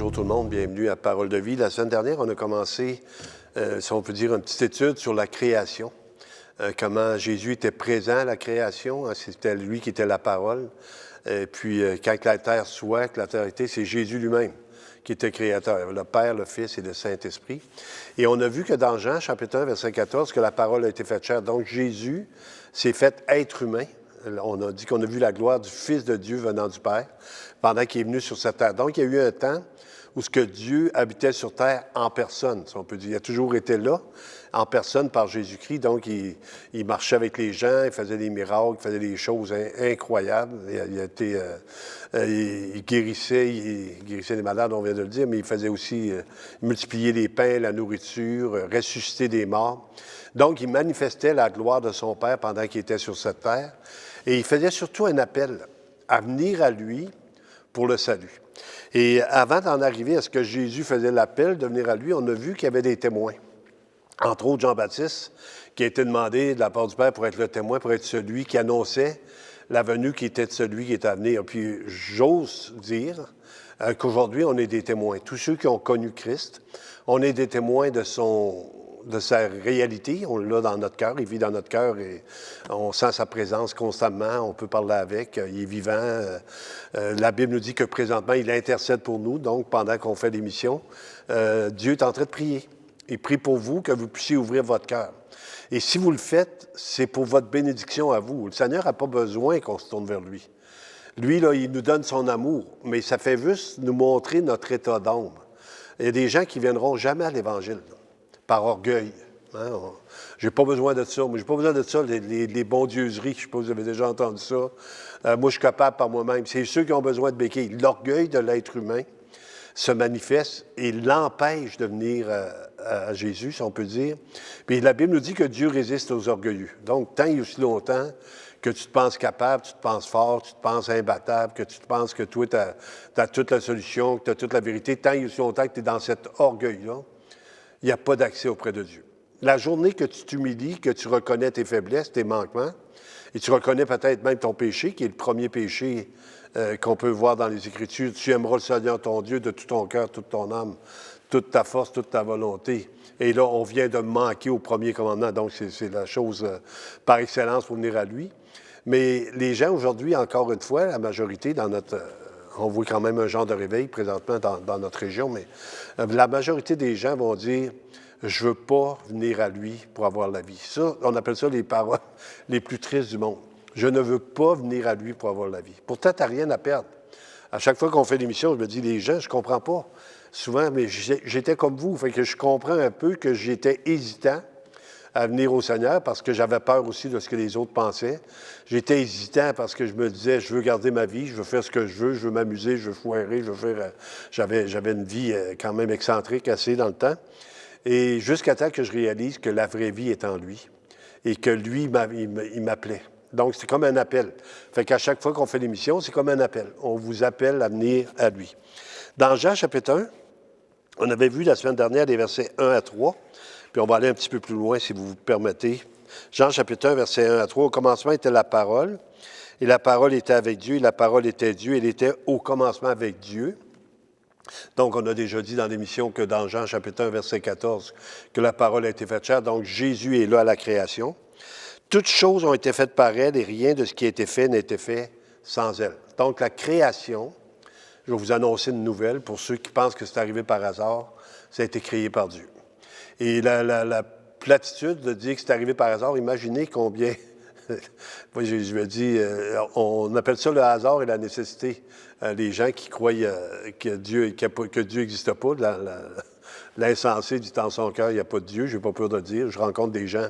Bonjour tout le monde, bienvenue à Parole de vie. La semaine dernière, on a commencé, si on peut dire, une petite étude sur la création. Comment Jésus était présent à la création, hein, c'était lui qui était la parole. Et puis, quand la terre soit, que la terre était, c'est Jésus lui-même qui était créateur, le Père, le Fils et le Saint-Esprit. Et on a vu que dans Jean, chapitre 1, verset 14, que la parole a été faite chair. Donc, Jésus s'est fait être humain. On a dit qu'on a vu la gloire du Fils de Dieu venant du Père pendant qu'il est venu sur cette terre. Donc, il y a eu un temps où ce que Dieu habitait sur terre en personne, si on peut dire. Il a toujours été là, en personne, par Jésus-Christ. Donc, il marchait avec les gens, il faisait des miracles, il faisait des choses incroyables. Il guérissait les malades, on vient de le dire, mais il faisait aussi multiplier les pains, la nourriture, ressusciter des morts. Donc, il manifestait la gloire de son Père pendant qu'il était sur cette terre. Et il faisait surtout un appel à venir à lui pour le salut. Et avant d'en arriver à ce que Jésus faisait l'appel de venir à lui, on a vu qu'il y avait des témoins. Entre autres, Jean-Baptiste, qui a été demandé de la part du Père pour être le témoin, pour être celui qui annonçait la venue qui était de celui qui était à venir. Puis j'ose dire qu'aujourd'hui, on est des témoins. Tous ceux qui ont connu Christ, on est des témoins de sa réalité, on l'a dans notre cœur, il vit dans notre cœur et on sent sa présence constamment, on peut parler avec, il est vivant. La Bible nous dit que présentement, il intercède pour nous, donc pendant qu'on fait l'émission, Dieu est en train de prier. Il prie pour vous, que vous puissiez ouvrir votre cœur. Et si vous le faites, c'est pour votre bénédiction à vous. Le Seigneur n'a pas besoin qu'on se tourne vers lui. Lui, là, il nous donne son amour, mais ça fait juste nous montrer notre état d'ombre. Il y a des gens qui ne viendront jamais à l'Évangile, par orgueil. Hein? J'ai pas besoin de ça. Moi, j'ai pas besoin de ça, les bondieuseries. Je ne sais pas si vous avez déjà entendu ça. Moi, je suis capable par moi-même. C'est ceux qui ont besoin de béquilles. L'orgueil de l'être humain se manifeste et l'empêche de venir à Jésus, si on peut dire. Puis la Bible nous dit que Dieu résiste aux orgueilleux. Donc, tant et aussi longtemps que tu te penses capable, tu te penses fort, tu te penses imbattable, que tu te penses que toi, tu as toute la solution, que tu as toute la vérité, tant et aussi longtemps que tu es dans cet orgueil-là, il n'y a pas d'accès auprès de Dieu. La journée que tu t'humilies, que tu reconnais tes faiblesses, tes manquements, et tu reconnais peut-être même ton péché, qui est le premier péché qu'on peut voir dans les Écritures, tu aimeras le Seigneur ton Dieu de tout ton cœur, toute ton âme, toute ta force, toute ta volonté. Et là, on vient de manquer au premier commandement, donc c'est la chose par excellence pour venir à lui. Mais les gens aujourd'hui, encore une fois, la majorité dans notre... on voit quand même un genre de réveil présentement dans notre région, mais la majorité des gens vont dire « Je ne veux pas venir à lui pour avoir la vie ». Ça, on appelle ça les paroles les plus tristes du monde. Je ne veux pas venir à lui pour avoir la vie. Pourtant, tu n'as rien à perdre. À chaque fois qu'on fait l'émission, je me dis, les gens, je ne comprends pas. Souvent, mais j'étais comme vous, fait que je comprends un peu que j'étais hésitant à venir au Seigneur parce que j'avais peur aussi de ce que les autres pensaient. J'étais hésitant parce que je me disais, je veux garder ma vie, je veux faire ce que je veux m'amuser, je veux foirer, je veux faire... J'avais une vie quand même excentrique assez dans le temps. Et jusqu'à temps que je réalise que la vraie vie est en lui et que lui, il m'appelait. Donc, c'est comme un appel. Fait qu'à chaque fois qu'on fait l'émission, c'est comme un appel. On vous appelle à venir à lui. Dans Jean, chapitre 1, on avait vu la semaine dernière les versets 1 à 3, puis on va aller un petit peu plus loin, si vous vous permettez. Jean, chapitre 1, versets 1 à 3, au commencement était la parole, et la parole était avec Dieu, et la parole était Dieu, elle était au commencement avec Dieu. Donc, on a déjà dit dans l'émission que dans Jean, chapitre 1, verset 14, que la parole a été faite chair. Donc, Jésus est là à la création. Toutes choses ont été faites par elle et rien de ce qui a été fait n'a été fait sans elle. Donc, la création, je vais vous annoncer une nouvelle pour ceux qui pensent que c'est arrivé par hasard, ça a été créé par Dieu. Et la platitude de dire que c'est arrivé par hasard, imaginez combien, moi je me dis, on appelle ça le hasard et la nécessité. Les gens qui croient que Dieu n'existe pas, l'insensé dit dans son cœur, il n'y a pas de Dieu, je n'ai pas peur de le dire. Je rencontre des gens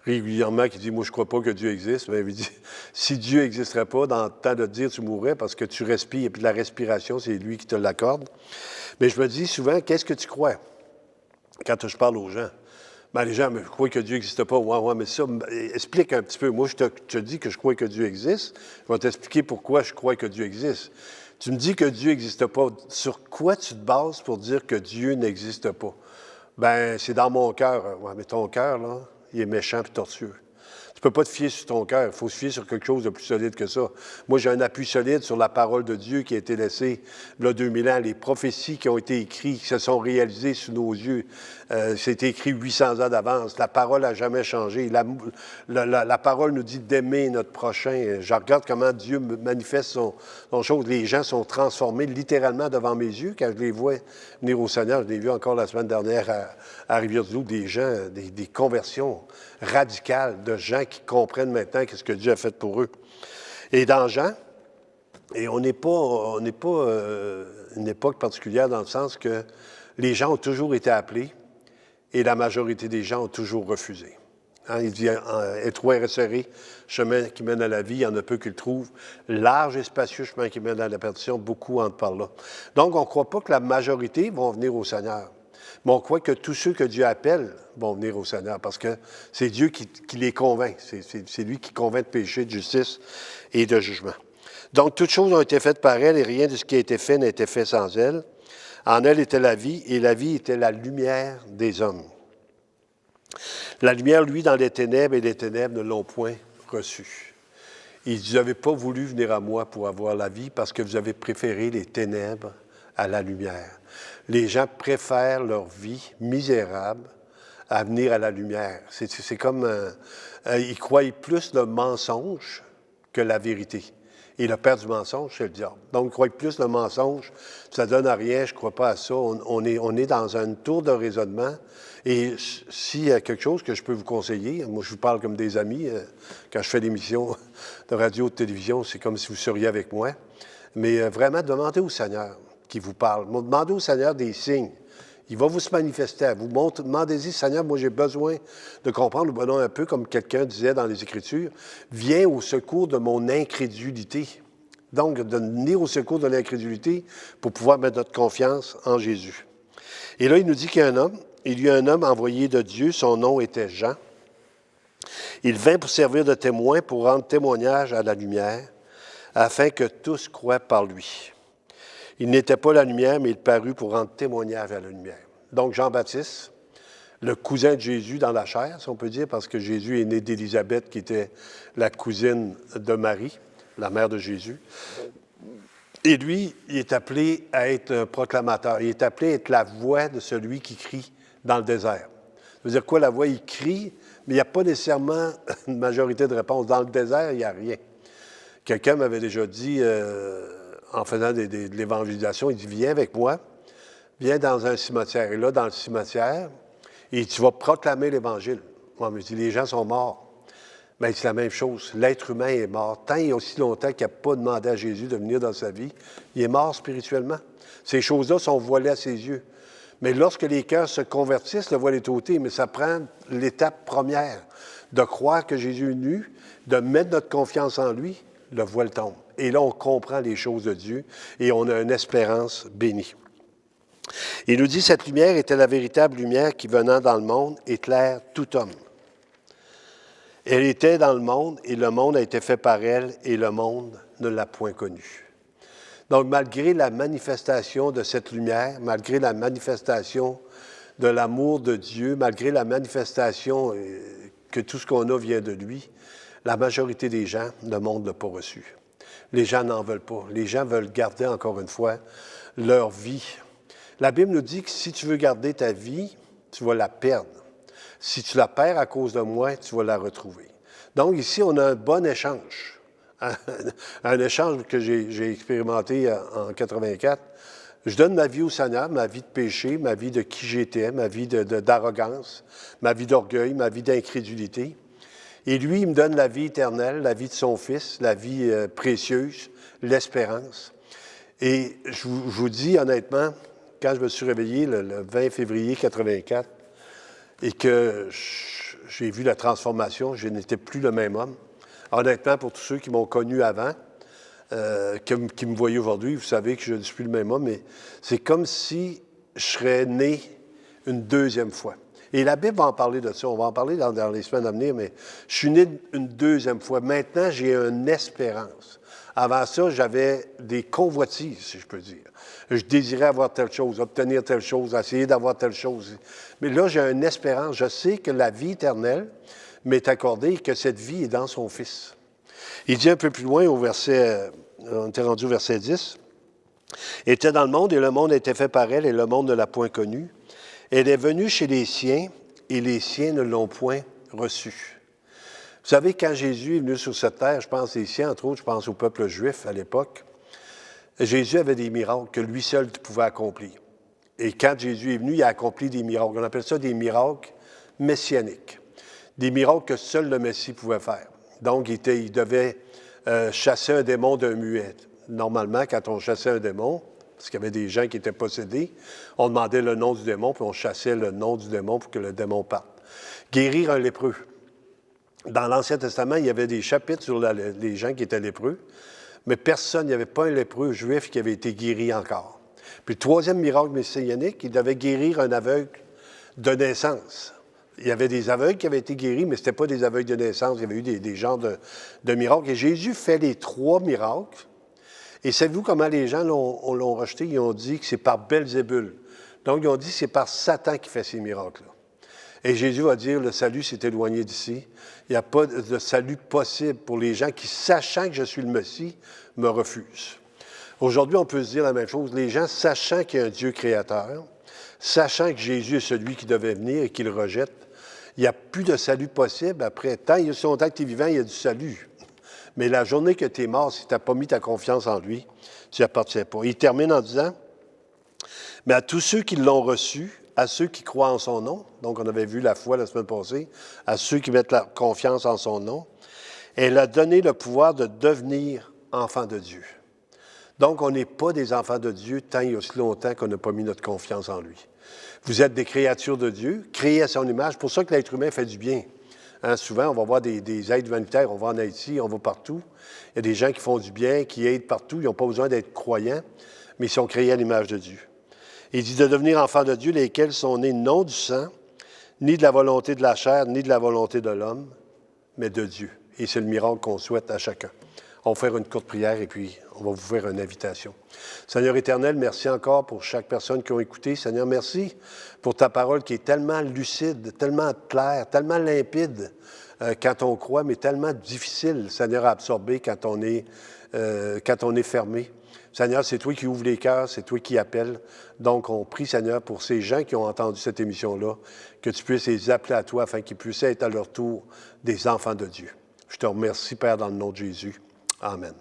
régulièrement qui disent, moi, je ne crois pas que Dieu existe. Mais il dit, si Dieu n'existerait pas, dans le temps de te dire, tu mourrais parce que tu respires, et puis la respiration, c'est lui qui te l'accorde. Mais je me dis souvent, qu'est-ce que tu crois quand je parle aux gens? Ben, les gens me croient que Dieu n'existe pas. Ouais, mais ça, explique un petit peu. Moi, je te dis que je crois que Dieu existe. Je vais t'expliquer pourquoi je crois que Dieu existe. Tu me dis que Dieu n'existe pas. Sur quoi tu te bases pour dire que Dieu n'existe pas? Ben, c'est dans mon cœur. Ouais, mais ton cœur, là, il est méchant et tortueux. peux pas te fier sur ton cœur, il faut se fier sur quelque chose de plus solide que ça. Moi, j'ai un appui solide sur la parole de Dieu qui a été laissée, là, 2000 ans. Les prophéties qui ont été écrites, qui se sont réalisées sous nos yeux, c'est écrit 800 ans d'avance. La parole n'a jamais changé. La parole nous dit d'aimer notre prochain. Je regarde comment Dieu manifeste son chose. Les gens sont transformés littéralement devant mes yeux quand je les vois venir au Seigneur. Je l'ai vu encore la semaine dernière à Rivière-du-Loup, des gens, des conversions radicales de gens qui comprennent maintenant qu'est-ce que Dieu a fait pour eux. Et dans Jean, et on n'est pas une époque particulière dans le sens que les gens ont toujours été appelés et la majorité des gens ont toujours refusé. Hein, il dit, étroit et resserré, chemin qui mène à la vie, il y en a peu qui le trouvent. Large et spacieux chemin qui mène à la perdition, beaucoup entrent par là. Donc, on ne croit pas que la majorité vont venir au Seigneur. Mais on croit que tous ceux que Dieu appelle vont venir au Seigneur parce que c'est Dieu qui les convainc. C'est lui qui convainc de péché, de justice et de jugement. Donc, toutes choses ont été faites par elle et rien de ce qui a été fait n'a été fait sans elle. En elle était la vie et la vie était la lumière des hommes. La lumière, lui, dans les ténèbres et les ténèbres ne l'ont point reçue. Il dit, vous n'avez pas voulu venir à moi pour avoir la vie parce que vous avez préféré les ténèbres à la lumière. Les gens préfèrent leur vie misérable à venir à la lumière. C'est comme, ils croient plus le mensonge que la vérité. Et le père du mensonge, c'est le diable. Donc, ils croient plus le mensonge, ça ne donne à rien, je ne crois pas à ça. On est dans un tour de raisonnement. Et s'il y a quelque chose que je peux vous conseiller, moi, je vous parle comme des amis. Quand je fais des missions de radio, de télévision, c'est comme si vous seriez avec moi. Mais vraiment, demandez au Seigneur qui vous parle. Demandez au Seigneur des signes. Il va vous se manifester à vous. Demandez-y, Seigneur, moi j'ai besoin de comprendre, ou un peu comme quelqu'un disait dans les Écritures, viens au secours de mon incrédulité. Donc, de venir au secours de l'incrédulité pour pouvoir mettre notre confiance en Jésus. Et là, il nous dit qu'il y a un homme. Il y a un homme envoyé de Dieu, son nom était Jean. Il vint pour servir de témoin, pour rendre témoignage à la lumière, afin que tous croient par lui. Il n'était pas la lumière, mais il parut pour rendre témoignage à la lumière. Donc, Jean-Baptiste, le cousin de Jésus dans la chair, si on peut dire, parce que Jésus est né d'Élisabeth, qui était la cousine de Marie, la mère de Jésus. Et lui, il est appelé à être un proclamateur. Il est appelé à être la voix de celui qui crie dans le désert. Ça veut dire quoi, la voix? Il crie, mais il n'y a pas nécessairement une majorité de réponses. Dans le désert, il n'y a rien. Quelqu'un m'avait déjà dit, en faisant de l'évangélisation, il dit, viens avec moi, viens dans un cimetière. Et là, dans le cimetière, et tu vas proclamer l'Évangile. Moi, je me dis, les gens sont morts. Bien, c'est la même chose. L'être humain est mort. Tant et aussi longtemps qu'il n'a pas demandé à Jésus de venir dans sa vie, il est mort spirituellement. Ces choses-là sont voilées à ses yeux. Mais lorsque les cœurs se convertissent, le voile est ôté. Mais ça prend l'étape première, de croire que Jésus est nu, de mettre notre confiance en lui, le voile tombe. Et là, on comprend les choses de Dieu et on a une espérance bénie. Il nous dit, cette lumière était la véritable lumière qui, venant dans le monde, éclaire tout homme. Elle était dans le monde et le monde a été fait par elle et le monde ne l'a point connue. Donc, malgré la manifestation de cette lumière, malgré la manifestation de l'amour de Dieu, malgré la manifestation que tout ce qu'on a vient de lui, la majorité des gens, le monde ne l'a pas reçu. Les gens n'en veulent pas. Les gens veulent garder, encore une fois, leur vie. La Bible nous dit que si tu veux garder ta vie, tu vas la perdre. Si tu la perds à cause de moi, tu vas la retrouver. Donc ici, on a un bon échange. Un échange que j'ai expérimenté en 84. Je donne ma vie au Seigneur, ma vie de péché, ma vie de qui j'étais, ma vie d'arrogance, ma vie d'orgueil, ma vie d'incrédulité. Et lui, il me donne la vie éternelle, la vie de son Fils, la vie précieuse, l'espérance. Et je vous dis honnêtement, quand je me suis réveillé le 20 février 84 et que j'ai vu la transformation, je n'étais plus le même homme. Honnêtement, pour tous ceux qui m'ont connu avant, qui me voyaient aujourd'hui, vous savez que je ne suis plus le même homme, mais c'est comme si je serais né une deuxième fois. Et la Bible va en parler de ça, on va en parler dans les semaines à venir, mais je suis né une deuxième fois. Maintenant, j'ai une espérance. Avant ça, j'avais des convoitises, si je peux dire. Je désirais avoir telle chose, obtenir telle chose, essayer d'avoir telle chose. Mais là, j'ai une espérance. Je sais que la vie éternelle m'est accordée et que cette vie est dans son Fils. Il dit un peu plus loin au verset, on était rendu au verset 10, « Elle était dans le monde et le monde était fait par elle et le monde ne l'a point connue. Elle est venue chez les siens et les siens ne l'ont point reçue. » Vous savez, quand Jésus est venu sur cette terre, je pense les siens, entre autres, je pense au peuple juif à l'époque, Jésus avait des miracles que lui seul pouvait accomplir. Et quand Jésus est venu, il a accompli des miracles. On appelle ça des miracles messianiques. Des miracles que seul le Messie pouvait faire. Donc, il devait chasser un démon d'un muet. Normalement, quand on chassait un démon, parce qu'il y avait des gens qui étaient possédés, on demandait le nom du démon, puis on chassait le nom du démon pour que le démon parte. Guérir un lépreux. Dans l'Ancien Testament, il y avait des chapitres sur les gens qui étaient lépreux, mais personne, il n'y avait pas un lépreux juif qui avait été guéri encore. Puis le troisième miracle messianique, il devait guérir un aveugle de naissance. Il y avait des aveugles qui avaient été guéris, mais ce n'était pas des aveugles de naissance. Il y avait eu des genres de miracles. Et Jésus fait les trois miracles. Et savez-vous comment les gens l'ont rejeté? Ils ont dit que c'est par Belzébul. Donc, ils ont dit que c'est par Satan qui fait ces miracles-là. Et Jésus va dire, le salut s'est éloigné d'ici. Il n'y a pas de salut possible pour les gens qui, sachant que je suis le Messie, me refusent. Aujourd'hui, on peut se dire la même chose. Les gens, sachant qu'il y a un Dieu créateur, sachant que Jésus est celui qui devait venir et qu'ils le rejettent, il n'y a plus de salut possible après. Tant il y a son temps que tu es vivant, il y a du salut. Mais la journée que tu es mort, si tu n'as pas mis ta confiance en lui, tu n'y appartiens pas. Il termine en disant, « Mais à tous ceux qui l'ont reçu, à ceux qui croient en son nom, donc on avait vu la foi la semaine passée, à ceux qui mettent la confiance en son nom, elle a donné le pouvoir de devenir enfants de Dieu. » Donc, on n'est pas des enfants de Dieu tant il y a aussi longtemps qu'on n'a pas mis notre confiance en lui. Vous êtes des créatures de Dieu, créées à son image. C'est pour ça que l'être humain fait du bien. Hein, souvent, on va voir des aides humanitaires, on va en Haïti, on va partout. Il y a des gens qui font du bien, qui aident partout. Ils n'ont pas besoin d'être croyants, mais ils sont créés à l'image de Dieu. Il dit de devenir enfants de Dieu, lesquels sont nés non du sang, ni de la volonté de la chair, ni de la volonté de l'homme, mais de Dieu. Et c'est le miracle qu'on souhaite à chacun. On va faire une courte prière et puis on va vous faire une invitation. Seigneur éternel, merci encore pour chaque personne qui a écouté. Seigneur, merci pour ta parole qui est tellement lucide, tellement claire, tellement limpide quand on croit, mais tellement difficile, Seigneur, à absorber quand on est fermé. Seigneur, c'est toi qui ouvres les cœurs, c'est toi qui appelles. Donc, on prie, Seigneur, pour ces gens qui ont entendu cette émission-là, que tu puisses les appeler à toi afin qu'ils puissent être à leur tour des enfants de Dieu. Je te remercie, Père, dans le nom de Jésus. Amen.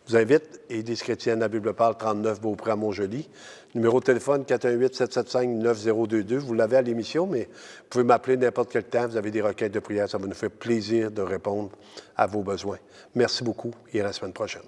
Je vous invite, Église chrétienne, la Bible parle, 39 Beaupré à Montjoly. Numéro de téléphone 418-775-9022. Vous l'avez à l'émission, mais vous pouvez m'appeler n'importe quel temps. Vous avez des requêtes de prière. Ça va nous faire plaisir de répondre à vos besoins. Merci beaucoup et à la semaine prochaine.